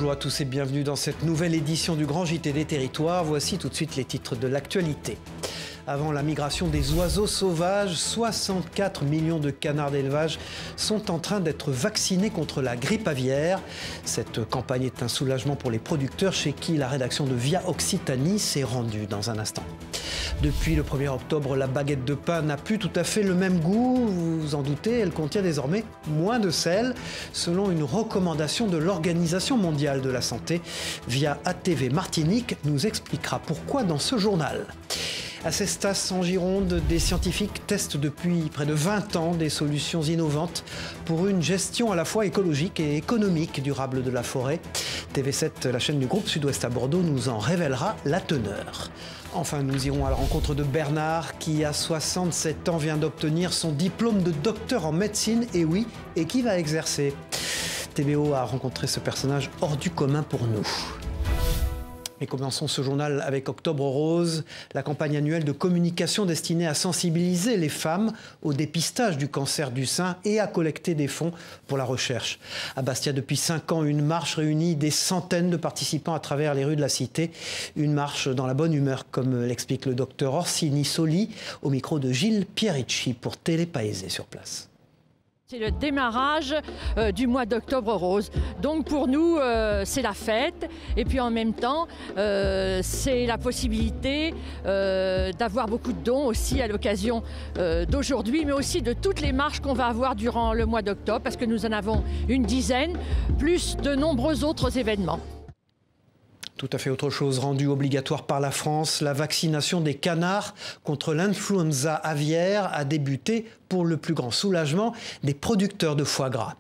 Bonjour à tous et bienvenue dans cette nouvelle édition du Grand JT des Territoires. Voici tout de suite les titres de l'actualité. Avant la migration des oiseaux sauvages, 64 millions de canards d'élevage sont en train d'être vaccinés contre la grippe aviaire. Cette campagne est un soulagement pour les producteurs chez qui la rédaction de Via Occitanie s'est rendue dans un instant. Depuis le 1er octobre, la baguette de pain n'a plus tout à fait le même goût. Vous vous en doutez, elle contient désormais moins de sel, selon une recommandation de l'Organisation mondiale de la santé. Via ATV Martinique nous expliquera pourquoi dans ce journal. À Cestas, en Gironde, des scientifiques testent depuis près de 20 ans des solutions innovantes pour une gestion à la fois écologique et économique durable de la forêt. TV7, la chaîne du groupe Sud-Ouest à Bordeaux, nous en révélera la teneur. Enfin, nous irons à la rencontre de Bernard qui, à 67 ans, vient d'obtenir son diplôme de docteur en médecine, et qui va exercer. TBO a rencontré ce personnage hors du commun pour nous. Et commençons ce journal avec Octobre Rose, la campagne annuelle de communication destinée à sensibiliser les femmes au dépistage du cancer du sein et à collecter des fonds pour la recherche. À Bastia, depuis 5 ans, une marche réunit des centaines de participants à travers les rues de la cité. Une marche dans la bonne humeur, comme l'explique le docteur Orsini Soli, au micro de Gilles Piericci pour Télé Paese sur place. C'est le démarrage du mois d'Octobre Rose. Donc pour nous, c'est la fête. Et puis en même temps, c'est la possibilité d'avoir beaucoup de dons aussi à l'occasion d'aujourd'hui, mais aussi de toutes les marches qu'on va avoir durant le mois d'octobre, parce que nous en avons une dizaine, plus de nombreux autres événements. Tout à fait autre chose, rendue obligatoire par la France, la vaccination des canards contre l'influenza aviaire a débuté pour le plus grand soulagement des producteurs de foie gras.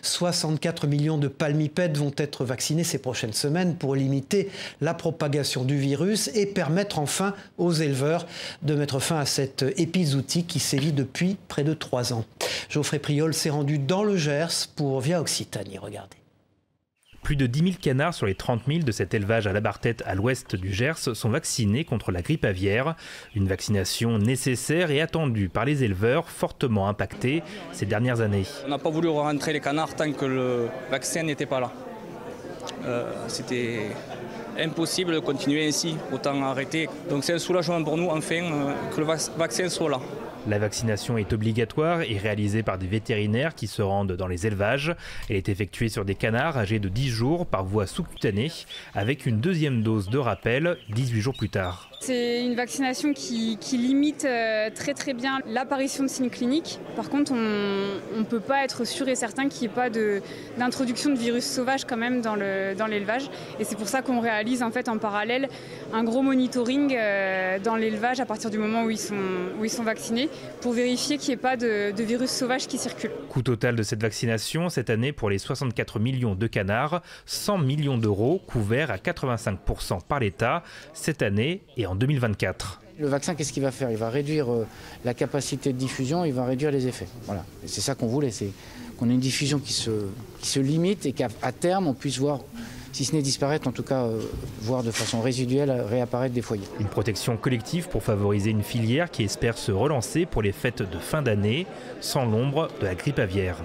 64 millions de palmipèdes vont être vaccinés ces prochaines semaines pour limiter la propagation du virus et permettre enfin aux éleveurs de mettre fin à cette épizootie qui sévit depuis près de 3 ans. Geoffrey Priol s'est rendu dans le Gers pour Via Occitanie. Regardez. Plus de 10 000 canards sur les 30 000 de cet élevage à la Barthette à l'ouest du Gers sont vaccinés contre la grippe aviaire. Une vaccination nécessaire et attendue par les éleveurs fortement impactés ces dernières années. On n'a pas voulu rentrer les canards tant que le vaccin n'était pas là. C'était impossible de continuer ainsi, autant arrêter. Donc c'est un soulagement pour nous enfin que le vaccin soit là. La vaccination est obligatoire et réalisée par des vétérinaires qui se rendent dans les élevages. Elle est effectuée sur des canards âgés de 10 jours par voie sous-cutanée, avec une deuxième dose de rappel 18 jours plus tard. C'est une vaccination qui limite très bien l'apparition de signes cliniques. Par contre, on ne peut pas être sûr et certain qu'il n'y ait pas d'introduction de virus sauvage quand même dans l'élevage. Et c'est pour ça qu'on réalise en fait en parallèle un gros monitoring dans l'élevage à partir du moment où ils sont vaccinés, pour vérifier qu'il n'y ait pas de virus sauvage qui circule. Coût total de cette vaccination cette année pour les 64 millions de canards, 100 millions d'euros couverts à 85% par l'État cette année et en 2024. Le vaccin, qu'est-ce qu'il va faire? Il va réduire la capacité de diffusion, il va réduire les effets. Voilà. C'est ça qu'on voulait, c'est qu'on ait une diffusion qui se limite et qu'à terme on puisse voir, si ce n'est disparaître, en tout cas voir de façon résiduelle réapparaître des foyers. Une protection collective pour favoriser une filière qui espère se relancer pour les fêtes de fin d'année, sans l'ombre de la grippe aviaire.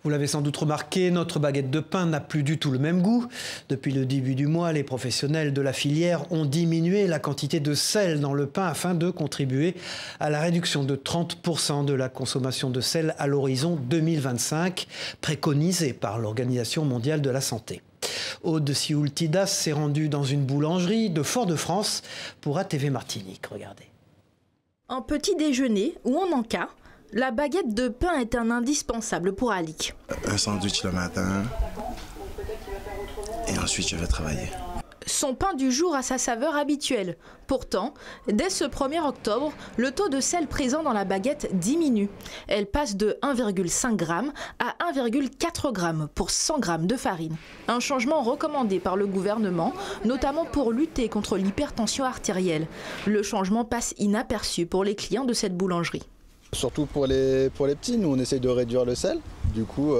Vous l'avez sans doute remarqué, notre baguette de pain n'a plus du tout le même goût. Depuis le début du mois, les professionnels de la filière ont diminué la quantité de sel dans le pain afin de contribuer à la réduction de 30% de la consommation de sel à l'horizon 2025, préconisée par l'Organisation mondiale de la santé. Aude Sioultidas s'est rendue dans une boulangerie de Fort-de-France pour ATV Martinique. Regardez. Un petit déjeuner ou en encas, la baguette de pain est un indispensable pour Alix. Un sandwich le matin et ensuite je vais travailler. Son pain du jour a sa saveur habituelle. Pourtant, dès ce 1er octobre, le taux de sel présent dans la baguette diminue. Elle passe de 1,5 g à 1,4 g pour 100 g de farine. Un changement recommandé par le gouvernement, notamment pour lutter contre l'hypertension artérielle. Le changement passe inaperçu pour les clients de cette boulangerie. Surtout pour les petits, nous on essaye de réduire le sel. Du coup,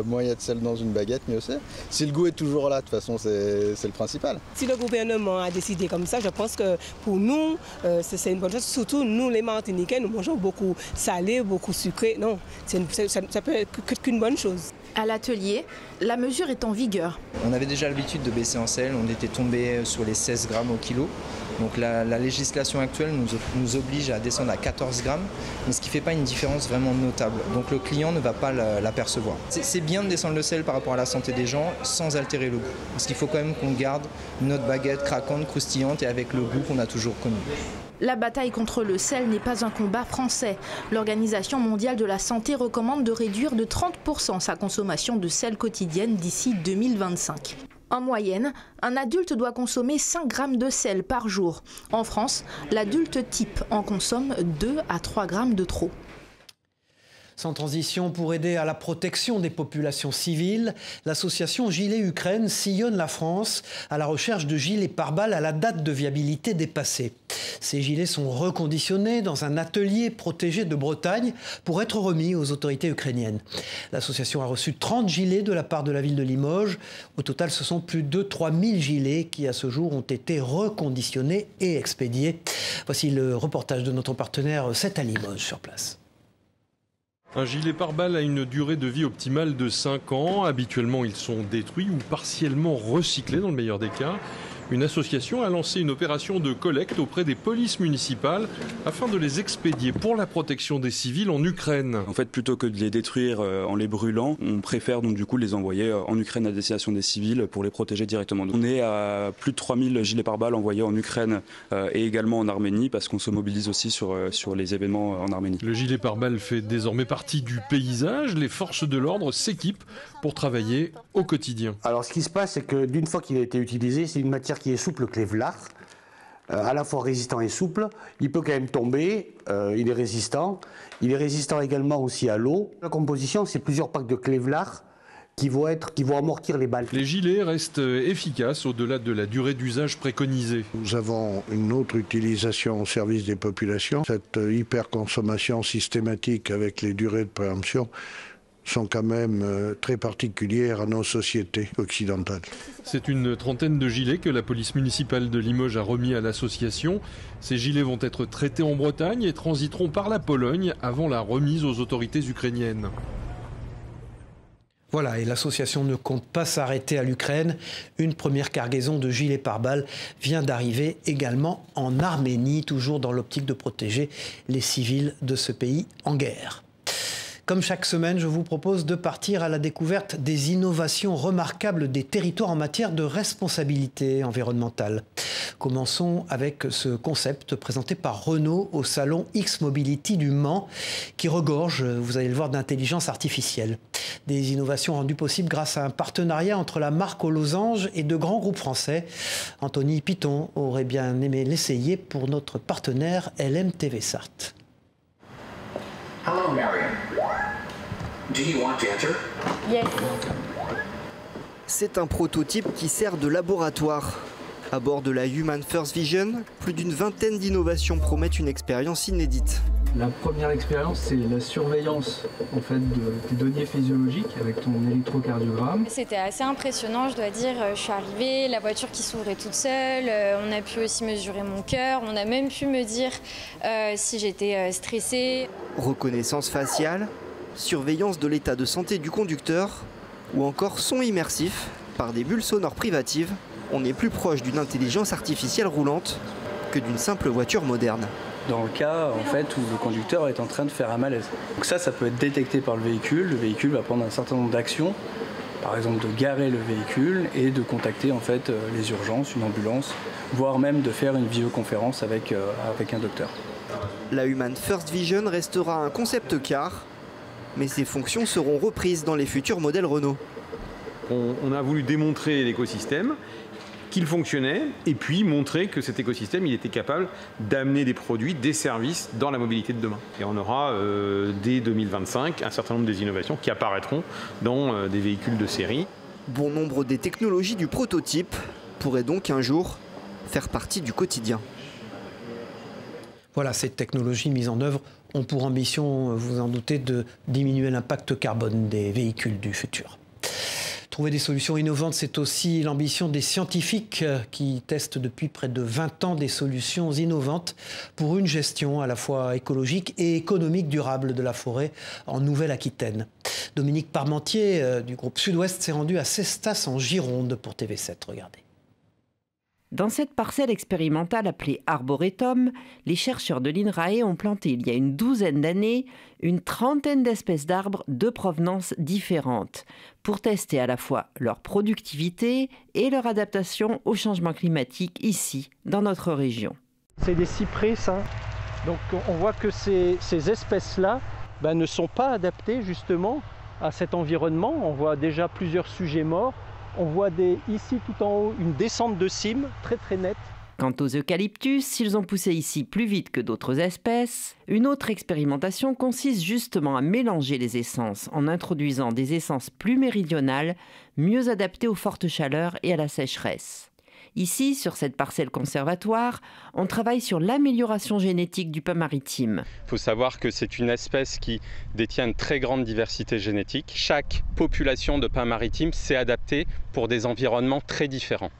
moins il y a de sel dans une baguette, mieux c'est. Si le goût est toujours là, de toute façon, c'est le principal. Si le gouvernement a décidé comme ça, je pense que pour nous, c'est une bonne chose. Surtout nous, les Martiniquais, nous mangeons beaucoup salé, beaucoup sucré. Non, ça peut être qu'une bonne chose. À l'atelier, la mesure est en vigueur. On avait déjà l'habitude de baisser en sel, on était tombé sur les 16 grammes au kilo. Donc la législation actuelle nous oblige à descendre à 14 grammes, mais ce qui ne fait pas une différence vraiment notable. Donc le client ne va pas l'apercevoir. C'est bien de descendre le sel par rapport à la santé des gens sans altérer le goût. Parce qu'il faut quand même qu'on garde notre baguette craquante, croustillante et avec le goût qu'on a toujours connu. La bataille contre le sel n'est pas un combat français. L'Organisation mondiale de la santé recommande de réduire de 30% sa consommation de sel quotidienne d'ici 2025. En moyenne, un adulte doit consommer 5 grammes de sel par jour. En France, l'adulte type en consomme 2 à 3 grammes de trop. Sans transition, pour aider à la protection des populations civiles, l'association Gilets Ukraine sillonne la France à la recherche de gilets pare-balles à la date de viabilité dépassée. Ces gilets sont reconditionnés dans un atelier protégé de Bretagne pour être remis aux autorités ukrainiennes. L'association a reçu 30 gilets de la part de la ville de Limoges. Au total, ce sont plus de 3000 gilets qui, à ce jour, ont été reconditionnés et expédiés. Voici le reportage de notre partenaire C'est à Limoges sur place. Un gilet pare-balles a une durée de vie optimale de 5 ans. Habituellement, ils sont détruits ou partiellement recyclés dans le meilleur des cas. Une association a lancé une opération de collecte auprès des polices municipales afin de les expédier pour la protection des civils en Ukraine. En fait, plutôt que de les détruire en les brûlant, on préfère donc du coup les envoyer en Ukraine à destination des civils pour les protéger directement. On est à plus de 3000 gilets pare-balles envoyés en Ukraine et également en Arménie parce qu'on se mobilise aussi sur les événements en Arménie. Le gilet pare-balles fait désormais partie du paysage. Les forces de l'ordre s'équipent pour travailler au quotidien. Alors ce qui se passe, c'est que d'une fois qu'il a été utilisé, c'est une matière qui est souple que Kevlar, à la fois résistant et souple. Il peut quand même tomber, il est résistant. Il est résistant également aussi à l'eau. La composition, c'est plusieurs packs de Kevlar qui vont amortir les balles. Les gilets restent efficaces au-delà de la durée d'usage préconisée. Nous avons une autre utilisation au service des populations. Cette hyperconsommation systématique avec les durées de préemption sont quand même très particulières à nos sociétés occidentales. C'est une trentaine de gilets que la police municipale de Limoges a remis à l'association. Ces gilets vont être traités en Bretagne et transiteront par la Pologne avant la remise aux autorités ukrainiennes. Voilà, et l'association ne compte pas s'arrêter à l'Ukraine. Une première cargaison de gilets pare-balles vient d'arriver également en Arménie, toujours dans l'optique de protéger les civils de ce pays en guerre. Comme chaque semaine, je vous propose de partir à la découverte des innovations remarquables des territoires en matière de responsabilité environnementale. Commençons avec ce concept présenté par Renault au salon X-Mobility du Mans, qui regorge, vous allez le voir, d'intelligence artificielle. Des innovations rendues possibles grâce à un partenariat entre la marque aux losanges et de grands groupes français. Anthony Piton aurait bien aimé l'essayer pour notre partenaire LMTV Sarthe. Hello, Marion. Do you want to enter? Yes. C'est un prototype qui sert de laboratoire. À bord de la Human First Vision, plus d'une vingtaine d'innovations promettent une expérience inédite. La première expérience, c'est la surveillance en fait, des données physiologiques avec ton électrocardiogramme. C'était assez impressionnant, je dois dire. Je suis arrivée, la voiture qui s'ouvrait toute seule. On a pu aussi mesurer mon cœur. On a même pu me dire si j'étais stressée. Reconnaissance faciale, surveillance de l'état de santé du conducteur ou encore son immersif par des bulles sonores privatives. On est plus proche d'une intelligence artificielle roulante que d'une simple voiture moderne. Dans le cas en fait, où le conducteur est en train de faire un malaise. Donc ça peut être détecté par le véhicule va prendre un certain nombre d'actions, par exemple de garer le véhicule et de contacter en fait, les urgences, une ambulance, voire même de faire une visioconférence avec un docteur. La Human First Vision restera un concept car, mais ses fonctions seront reprises dans les futurs modèles Renault. On a voulu démontrer l'écosystème, qu'il fonctionnait, et puis montrer que cet écosystème il était capable d'amener des produits, des services dans la mobilité de demain. Et on aura dès 2025 un certain nombre des innovations qui apparaîtront dans des véhicules de série. Bon nombre des technologies du prototype pourraient donc un jour faire partie du quotidien. Voilà, ces technologies mises en œuvre ont pour ambition, vous en doutez, de diminuer l'impact carbone des véhicules du futur. Trouver des solutions innovantes, c'est aussi l'ambition des scientifiques qui testent depuis près de 20 ans des solutions innovantes pour une gestion à la fois écologique et économique durable de la forêt en Nouvelle-Aquitaine. Dominique Parmentier du groupe Sud-Ouest s'est rendu à Cestas en Gironde pour TV7. Regardez. Dans cette parcelle expérimentale appelée Arboretum, les chercheurs de l'INRAE ont planté il y a une douzaine d'années une trentaine d'espèces d'arbres de provenance différentes pour tester à la fois leur productivité et leur adaptation au changement climatique ici, dans notre région. C'est des cyprès sains, donc on voit que ces espèces-là ne sont pas adaptées justement à cet environnement. On voit déjà plusieurs sujets morts. On voit ici tout en haut une descente de cimes très très nette. Quant aux eucalyptus, s'ils ont poussé ici plus vite que d'autres espèces, une autre expérimentation consiste justement à mélanger les essences en introduisant des essences plus méridionales, mieux adaptées aux fortes chaleurs et à la sécheresse. Ici, sur cette parcelle conservatoire, on travaille sur l'amélioration génétique du pin maritime. Il faut savoir que c'est une espèce qui détient une très grande diversité génétique. Chaque population de pin maritime s'est adaptée pour des environnements très différents.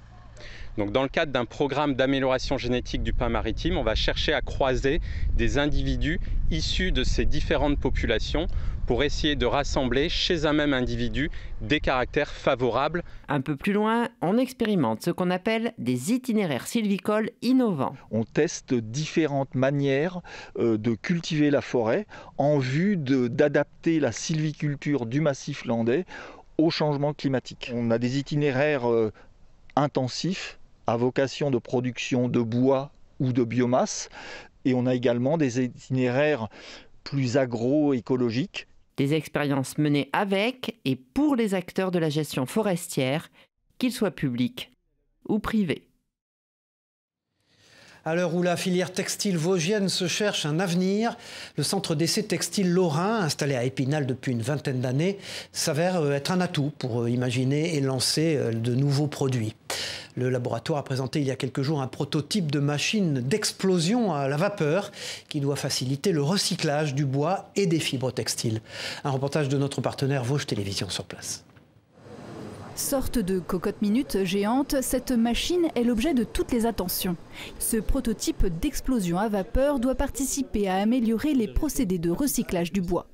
Donc dans le cadre d'un programme d'amélioration génétique du pin maritime, on va chercher à croiser des individus issus de ces différentes populations pour essayer de rassembler chez un même individu des caractères favorables. Un peu plus loin, on expérimente ce qu'on appelle des itinéraires sylvicoles innovants. On teste différentes manières de cultiver la forêt en vue d'adapter la sylviculture du massif landais au changement climatique. On a des itinéraires intensifs à vocation de production de bois ou de biomasse, et on a également des itinéraires plus agroécologiques. Des expériences menées avec et pour les acteurs de la gestion forestière, qu'ils soient publics ou privés. À l'heure où la filière textile vosgienne se cherche un avenir, le centre d'essai textile lorrain, installé à Épinal depuis une vingtaine d'années, s'avère être un atout pour imaginer et lancer de nouveaux produits. Le laboratoire a présenté il y a quelques jours un prototype de machine d'explosion à la vapeur qui doit faciliter le recyclage du bois et des fibres textiles. Un reportage de notre partenaire Vosges Télévision sur place. Sorte de cocotte minute géante, cette machine est l'objet de toutes les attentions. Ce prototype d'explosion à vapeur doit participer à améliorer les procédés de recyclage du bois.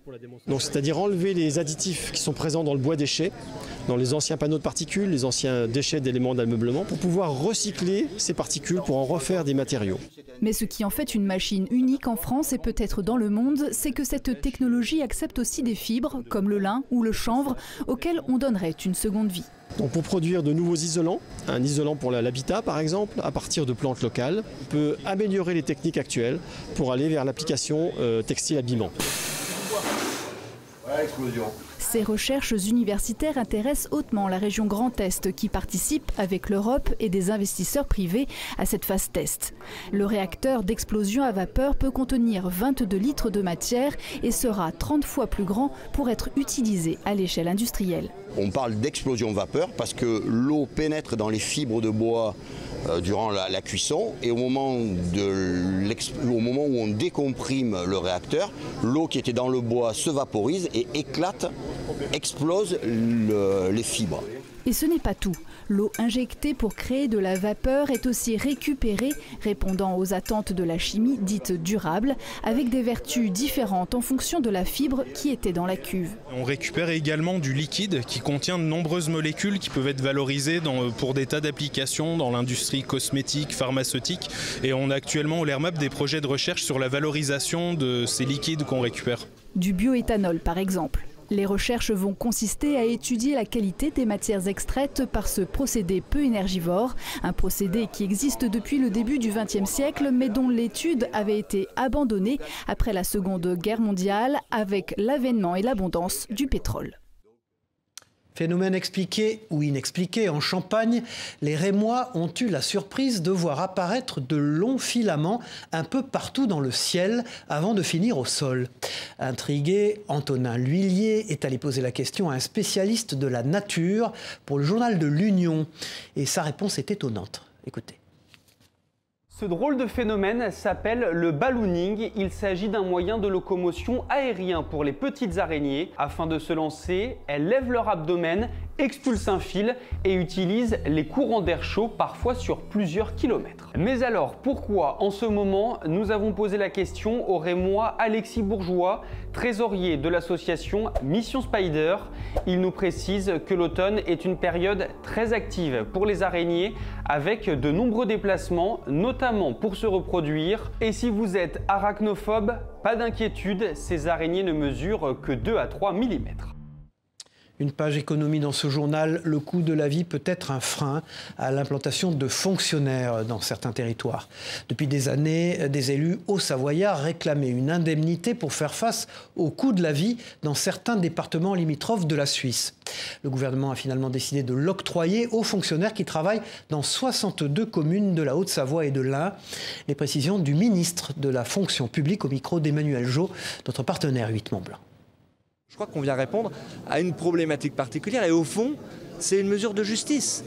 C'est-à-dire enlever les additifs qui sont présents dans le bois déchet, dans les anciens panneaux de particules, les anciens déchets d'éléments d'ameublement, pour pouvoir recycler ces particules pour en refaire des matériaux. Mais ce qui en fait une machine unique en France et peut-être dans le monde, c'est que cette technologie accepte aussi des fibres, comme le lin ou le chanvre, auxquelles on donnerait une seconde vie. Donc pour produire de nouveaux isolants, un isolant pour l'habitat par exemple, à partir de plantes locales, on peut améliorer les techniques actuelles pour aller vers l'application textile-habillement. Ces recherches universitaires intéressent hautement la région Grand Est qui participe avec l'Europe et des investisseurs privés à cette phase test. Le réacteur d'explosion à vapeur peut contenir 22 litres de matière et sera 30 fois plus grand pour être utilisé à l'échelle industrielle. On parle d'explosion vapeur parce que l'eau pénètre dans les fibres de bois durant la cuisson et au moment où on décomprime le réacteur, l'eau qui était dans le bois se vaporise et éclate, explose les fibres. Et ce n'est pas tout. L'eau injectée pour créer de la vapeur est aussi récupérée, répondant aux attentes de la chimie dite durable, avec des vertus différentes en fonction de la fibre qui était dans la cuve. On récupère également du liquide qui contient de nombreuses molécules qui peuvent être valorisées pour des tas d'applications dans l'industrie cosmétique, pharmaceutique. Et on a actuellement au LERMAP des projets de recherche sur la valorisation de ces liquides qu'on récupère. Du bioéthanol par exemple. Les recherches vont consister à étudier la qualité des matières extraites par ce procédé peu énergivore, un procédé qui existe depuis le début du XXe siècle mais dont l'étude avait été abandonnée après la Seconde Guerre mondiale avec l'avènement et l'abondance du pétrole. Phénomène expliqué ou inexpliqué, en Champagne, les Rémois ont eu la surprise de voir apparaître de longs filaments un peu partout dans le ciel avant de finir au sol. Intrigué, Antonin L'Huillier est allé poser la question à un spécialiste de la nature pour le journal de l'Union. Et sa réponse est étonnante. Écoutez. Ce drôle de phénomène s'appelle le ballooning. Il s'agit d'un moyen de locomotion aérien pour les petites araignées. Afin de se lancer, elles lèvent leur abdomen, expulsent un fil et utilisent les courants d'air chaud, parfois sur plusieurs kilomètres. Mais alors, pourquoi en ce moment nous avons posé la question au Rémois Alexis Bourgeois, trésorier de l'association Mission Spider. Il nous précise que l'automne est une période très active pour les araignées avec de nombreux déplacements, notamment pour se reproduire. Et si vous êtes arachnophobe, pas d'inquiétude, ces araignées ne mesurent que 2 à 3 mm. Une page économie dans ce journal, le coût de la vie peut être un frein à l'implantation de fonctionnaires dans certains territoires. Depuis des années, des élus haut-savoyards réclamaient une indemnité pour faire face au coût de la vie dans certains départements limitrophes de la Suisse. Le gouvernement a finalement décidé de l'octroyer aux fonctionnaires qui travaillent dans 62 communes de la Haute-Savoie et de l'Ain. Les précisions du ministre de la fonction publique au micro d'Emmanuel Jo, notre partenaire 8 Mont-Blanc. Je crois qu'on vient répondre à une problématique particulière et au fond, c'est une mesure de justice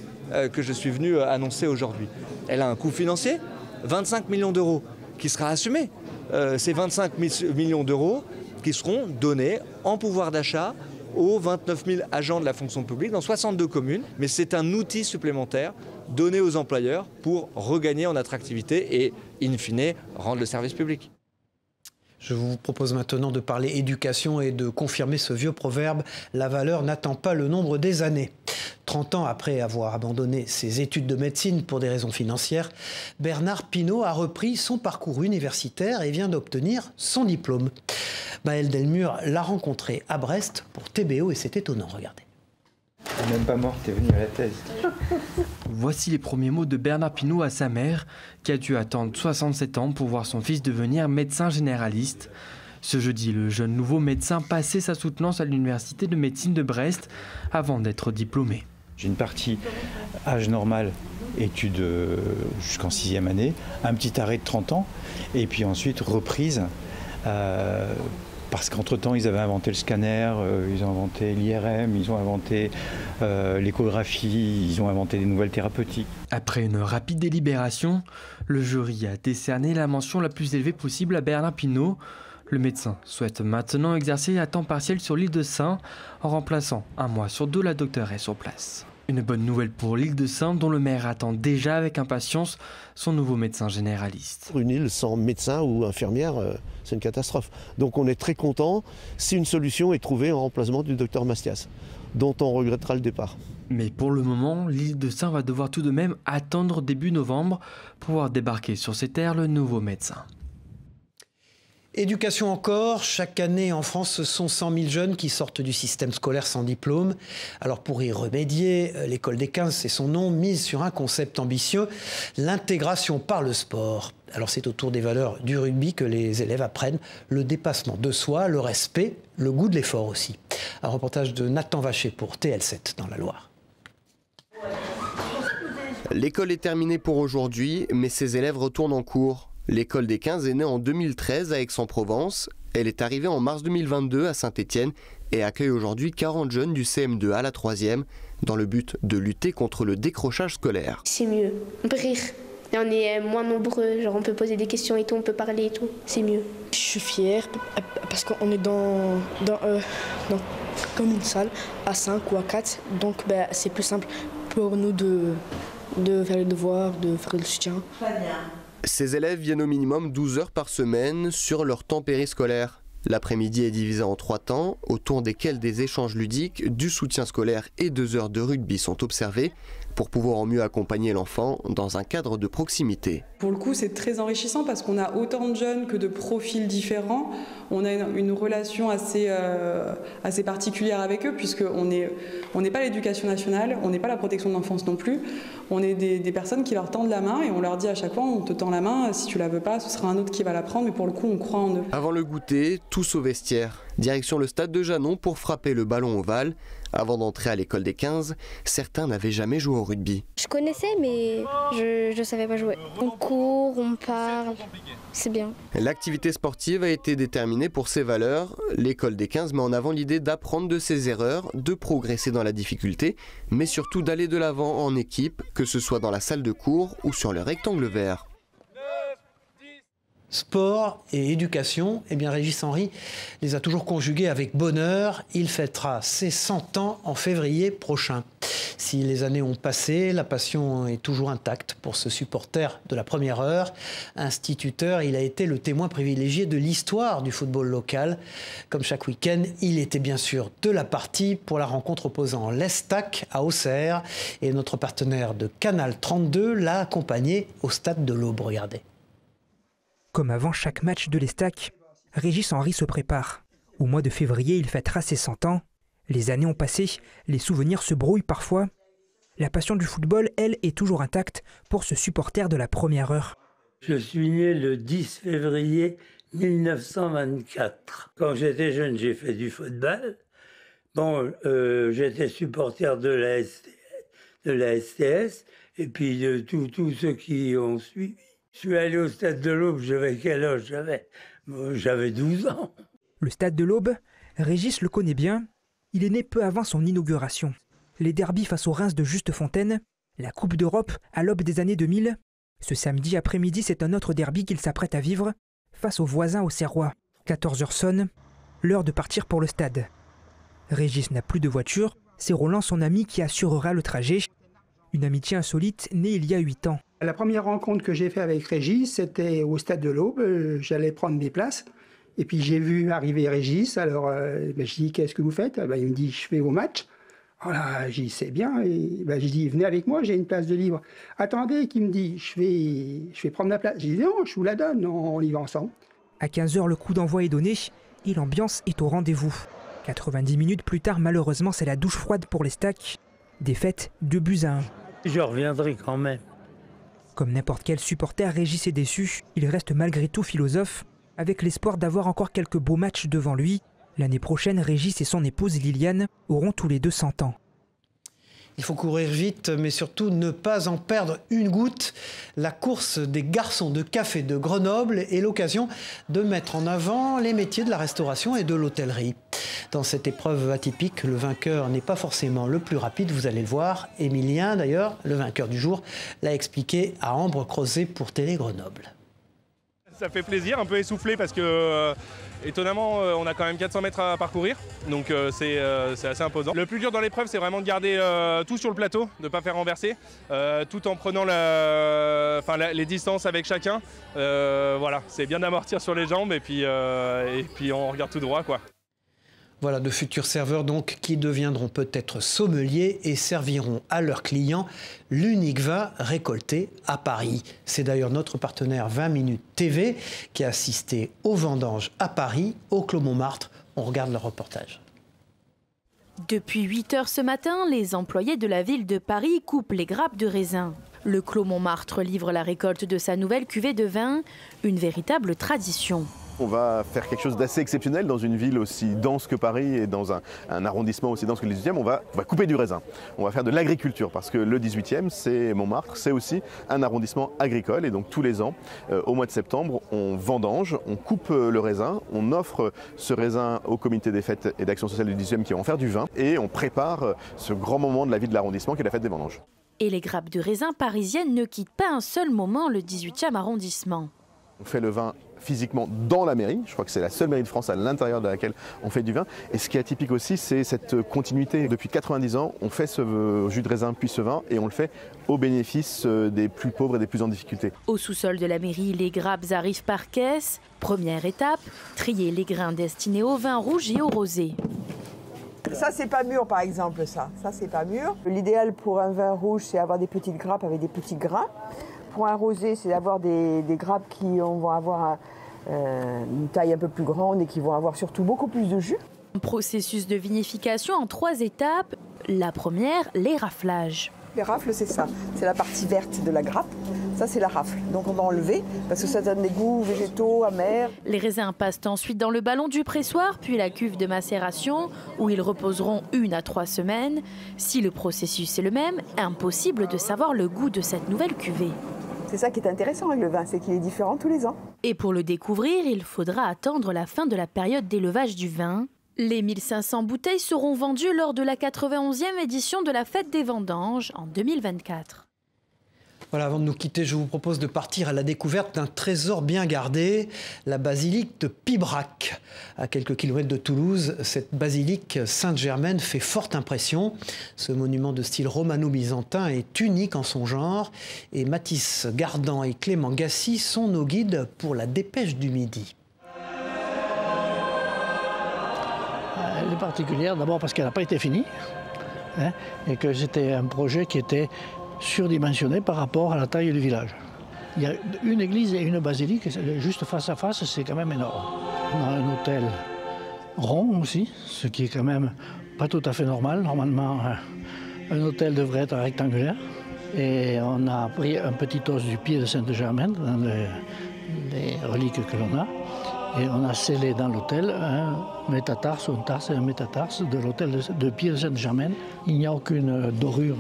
que je suis venu annoncer aujourd'hui. Elle a un coût financier, 25 millions d'euros, qui sera assumé. Ces 25 millions d'euros qui seront donnés en pouvoir d'achat aux 29 000 agents de la fonction publique dans 62 communes. Mais c'est un outil supplémentaire donné aux employeurs pour regagner en attractivité et, in fine, rendre le service public. Je vous propose maintenant de parler éducation et de confirmer ce vieux proverbe « La valeur n'attend pas le nombre des années ». 30 ans après avoir abandonné ses études de médecine pour des raisons financières, Bernard Pinault a repris son parcours universitaire et vient d'obtenir son diplôme. Maël Delmure l'a rencontré à Brest pour TBO et c'est étonnant, regardez. T'es même pas mort, t'es venu à la thèse. Voici les premiers mots de Bernard Pinault à sa mère, qui a dû attendre 67 ans pour voir son fils devenir médecin généraliste. Ce jeudi, le jeune nouveau médecin passait sa soutenance à l'université de médecine de Brest avant d'être diplômé. J'ai une partie âge normal, études jusqu'en 6e année, un petit arrêt de 30 ans, et puis ensuite reprise. Parce qu'entre-temps, ils avaient inventé le scanner, ils ont inventé l'IRM, ils ont inventé l'échographie, ils ont inventé des nouvelles thérapeutiques. Après une rapide délibération, le jury a décerné la mention la plus élevée possible à Bernard Pinault. Le médecin souhaite maintenant exercer à temps partiel sur l'île de Sein, en remplaçant un mois sur 2 la docteuresse sur place. Une bonne nouvelle pour l'île de Sein, dont le maire attend déjà avec impatience son nouveau médecin généraliste. Une île sans médecin ou infirmière, c'est une catastrophe. Donc on est très content si une solution est trouvée en remplacement du docteur Mastias, dont on regrettera le départ. Mais pour le moment, l'île de Sein va devoir tout de même attendre début novembre pour voir débarquer sur ses terres le nouveau médecin. Éducation encore, chaque année en France, ce sont 100 000 jeunes qui sortent du système scolaire sans diplôme. Alors pour y remédier, l'école des 15, c'est son nom, mise sur un concept ambitieux, l'intégration par le sport. Alors c'est autour des valeurs du rugby que les élèves apprennent le dépassement de soi, le respect, le goût de l'effort aussi. Un reportage de Nathan Vacher pour TL7 dans la Loire. L'école est terminée pour aujourd'hui, mais ses élèves retournent en cours. L'école des 15 est née en 2013 à Aix-en-Provence. Elle est arrivée en mars 2022 à Saint-Étienne et accueille aujourd'hui 40 jeunes du CM2 à la 3e dans le but de lutter contre le décrochage scolaire. C'est mieux, on peut rire et on est moins nombreux, genre on peut poser des questions et tout, on peut parler et tout, c'est mieux. Je suis fière parce qu'on est dans comme une salle à 5 ou à 4, donc c'est plus simple pour nous de faire les devoirs, de faire le soutien. Ces élèves viennent au minimum 12 heures par semaine sur leur temps périscolaire. L'après-midi est divisé en 3 temps, autour desquels des échanges ludiques, du soutien scolaire et 2 heures de rugby sont observés pour pouvoir au mieux accompagner l'enfant dans un cadre de proximité. Pour le coup, c'est très enrichissant parce qu'on a autant de jeunes que de profils différents. On a une relation assez particulière avec eux puisqu'on n'est pas l'éducation nationale, on n'est pas la protection de l'enfance non plus. On est des personnes qui leur tendent la main et on leur dit à chaque fois on te tend la main, si tu la veux pas, ce sera un autre qui va la prendre, mais pour le coup on croit en eux. Avant le goûter, tous au vestiaire. Direction le stade de Janon pour frapper le ballon ovale. Avant d'entrer à l'école des 15, certains n'avaient jamais joué au rugby. Je connaissais mais je ne savais pas jouer. On court, on parle, c'est bien. L'activité sportive a été déterminée pour ses valeurs. L'école des 15 met en avant l'idée d'apprendre de ses erreurs, de progresser dans la difficulté, mais surtout d'aller de l'avant en équipe, que ce soit dans la salle de cours ou sur le rectangle vert. Sport et éducation, eh bien Régis Henry les a toujours conjugués avec bonheur. Il fêtera ses 100 ans en février prochain. Si les années ont passé, la passion est toujours intacte pour ce supporter de la première heure. Instituteur, il a été le témoin privilégié de l'histoire du football local. Comme chaque week-end, il était bien sûr de la partie pour la rencontre opposant l'Estac à Auxerre. Et notre partenaire de Canal 32 l'a accompagné au stade de l'Aube. Regardez. Comme avant chaque match de l'Estac, Régis Henry se prépare. Au mois de février, il fêtera ses 100 ans. Les années ont passé, les souvenirs se brouillent parfois. La passion du football, elle, est toujours intacte pour ce supporter de la première heure. Je suis né le 10 février 1924. Quand j'étais jeune, j'ai fait du football. Bon, j'étais supporter de la STS et puis de tous ceux qui ont suivi. Je suis allé au stade de l'Aube, j'avais quel âge j'avais? J'avais 12 ans. Le stade de l'Aube, Régis le connaît bien. Il est né peu avant son inauguration. Les derbys face au Reims de Juste-Fontaine, la Coupe d'Europe à l'aube des années 2000. Ce samedi après-midi, c'est un autre derby qu'il s'apprête à vivre face aux voisins auxerrois. 14h sonne, l'heure de partir pour le stade. Régis n'a plus de voiture, c'est Roland, son ami, qui assurera le trajet. Une amitié insolite née il y a 8 ans. La première rencontre que j'ai faite avec Régis, c'était au stade de l'Aube. J'allais prendre mes places. Et puis j'ai vu arriver Régis. Alors je dis, qu'est-ce que vous faites? Il me dit, je vais au match. Voilà, j'ai dit, c'est bien. Et j'ai dit, venez avec moi, j'ai une place de libre. Attendez, qu'il me dit, je vais prendre ma place. J'ai dit, non, je vous la donne, on y va ensemble. À 15h, le coup d'envoi est donné et l'ambiance est au rendez-vous. 90 minutes plus tard, malheureusement, c'est la douche froide pour les Stacks. Défaite 2-1. Je reviendrai quand même. Comme n'importe quel supporter, Régis est déçu. Il reste malgré tout philosophe, avec l'espoir d'avoir encore quelques beaux matchs devant lui. L'année prochaine, Régis et son épouse Liliane auront tous les deux 100 ans. Il faut courir vite, mais surtout ne pas en perdre une goutte. La course des garçons de café de Grenoble est l'occasion de mettre en avant les métiers de la restauration et de l'hôtellerie. Dans cette épreuve atypique, le vainqueur n'est pas forcément le plus rapide, vous allez le voir. Émilien, d'ailleurs, le vainqueur du jour, l'a expliqué à Ambre Crozet pour Télé Grenoble. Ça fait plaisir, un peu essoufflé parce que étonnamment on a quand même 400 mètres à parcourir, donc c'est assez imposant. Le plus dur dans l'épreuve, c'est vraiment de garder tout sur le plateau, de ne pas faire renverser, tout en prenant les distances avec chacun. Voilà, c'est bien d'amortir sur les jambes et puis on regarde tout droit, quoi. Voilà de futurs serveurs donc qui deviendront peut-être sommeliers et serviront à leurs clients l'unique vin récolté à Paris. C'est d'ailleurs notre partenaire 20 Minutes TV qui a assisté aux vendanges à Paris, au Clos Montmartre. On regarde le reportage. Depuis 8 h ce matin, les employés de la ville de Paris coupent les grappes de raisin. Le Clos Montmartre livre la récolte de sa nouvelle cuvée de vin, une véritable tradition. On va faire quelque chose d'assez exceptionnel dans une ville aussi dense que Paris et dans un arrondissement aussi dense que le 18e. On va couper du raisin. On va faire de l'agriculture parce que le 18e, c'est Montmartre, c'est aussi un arrondissement agricole. Et donc tous les ans, au mois de septembre, on vendange, on coupe le raisin, on offre ce raisin au comité des fêtes et d'action sociale du 18e qui vont faire du vin. Et on prépare ce grand moment de la vie de l'arrondissement qui est la fête des vendanges. Et les grappes de raisin parisiennes ne quittent pas un seul moment le 18e arrondissement. On fait le vin physiquement dans la mairie. Je crois que c'est la seule mairie de France à l'intérieur de laquelle on fait du vin. Et ce qui est atypique aussi, c'est cette continuité. Depuis 90 ans, on fait ce jus de raisin puis ce vin et on le fait au bénéfice des plus pauvres et des plus en difficulté. Au sous-sol de la mairie, les grappes arrivent par caisse. Première étape, trier les grains destinés au vin rouge et au rosé. Ça, c'est pas mûr, par exemple, ça. Ça, c'est pas mûr. L'idéal pour un vin rouge, c'est avoir des petites grappes avec des petits grains. Pour un rosé, c'est d'avoir des grappes qui vont avoir une taille un peu plus grande et qui vont avoir surtout beaucoup plus de jus. Un processus de vinification en 3 étapes. La première, les raflages. Les rafles, c'est ça. C'est la partie verte de la grappe. Ça, c'est la rafle. Donc on va enlever parce que ça donne des goûts végétaux, amers. Les raisins passent ensuite dans le ballon du pressoir, puis la cuve de macération, où ils reposeront 1 à 3 semaines. Si le processus est le même, impossible de savoir le goût de cette nouvelle cuvée. C'est ça qui est intéressant avec le vin, c'est qu'il est différent tous les ans. Et pour le découvrir, il faudra attendre la fin de la période d'élevage du vin. Les 1500 bouteilles seront vendues lors de la 91e édition de la Fête des Vendanges en 2024. Voilà, avant de nous quitter, je vous propose de partir à la découverte d'un trésor bien gardé, la basilique de Pibrac. À quelques kilomètres de Toulouse, cette basilique Sainte-Germaine fait forte impression. Ce monument de style romano-byzantin est unique en son genre. Et Mathis Gardan et Clément Gassi sont nos guides pour la dépêche du midi. Elle est particulière d'abord parce qu'elle n'a pas été finie, hein, et que c'était un projet qui était surdimensionné par rapport à la taille du village. Il y a une église et une basilique, juste face à face, c'est quand même énorme. On a un hôtel rond aussi, ce qui est quand même pas tout à fait normal. Normalement, un hôtel devrait être rectangulaire. Et on a pris un petit os du pied de Sainte-Germaine, dans les reliques que l'on a, et on a scellé dans l'hôtel un métatarse, un tarse et un métatarse de l'hôtel de pied de Sainte-Germaine. Il n'y a aucune dorure.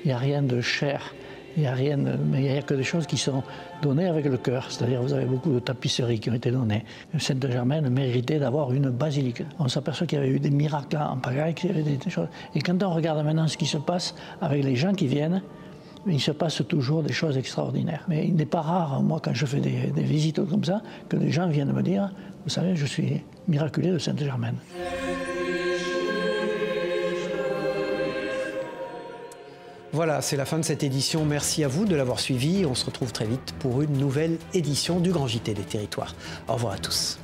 Il n'y a rien de chair, il n'y a rien, mais il n'y a que des choses qui sont données avec le cœur. C'est-à-dire vous avez beaucoup de tapisseries qui ont été données. Sainte-Germaine méritait d'avoir une basilique. On s'aperçoit qu'il y avait eu des miracles en pagaille, qu'il y avait des choses. Et quand on regarde maintenant ce qui se passe avec les gens qui viennent, il se passe toujours des choses extraordinaires. Mais il n'est pas rare, moi, quand je fais des visites comme ça, que des gens viennent me dire, vous savez, je suis miraculé de Sainte-Germaine. Voilà, c'est la fin de cette édition. Merci à vous de l'avoir suivi. On se retrouve très vite pour une nouvelle édition du Grand JT des Territoires. Au revoir à tous.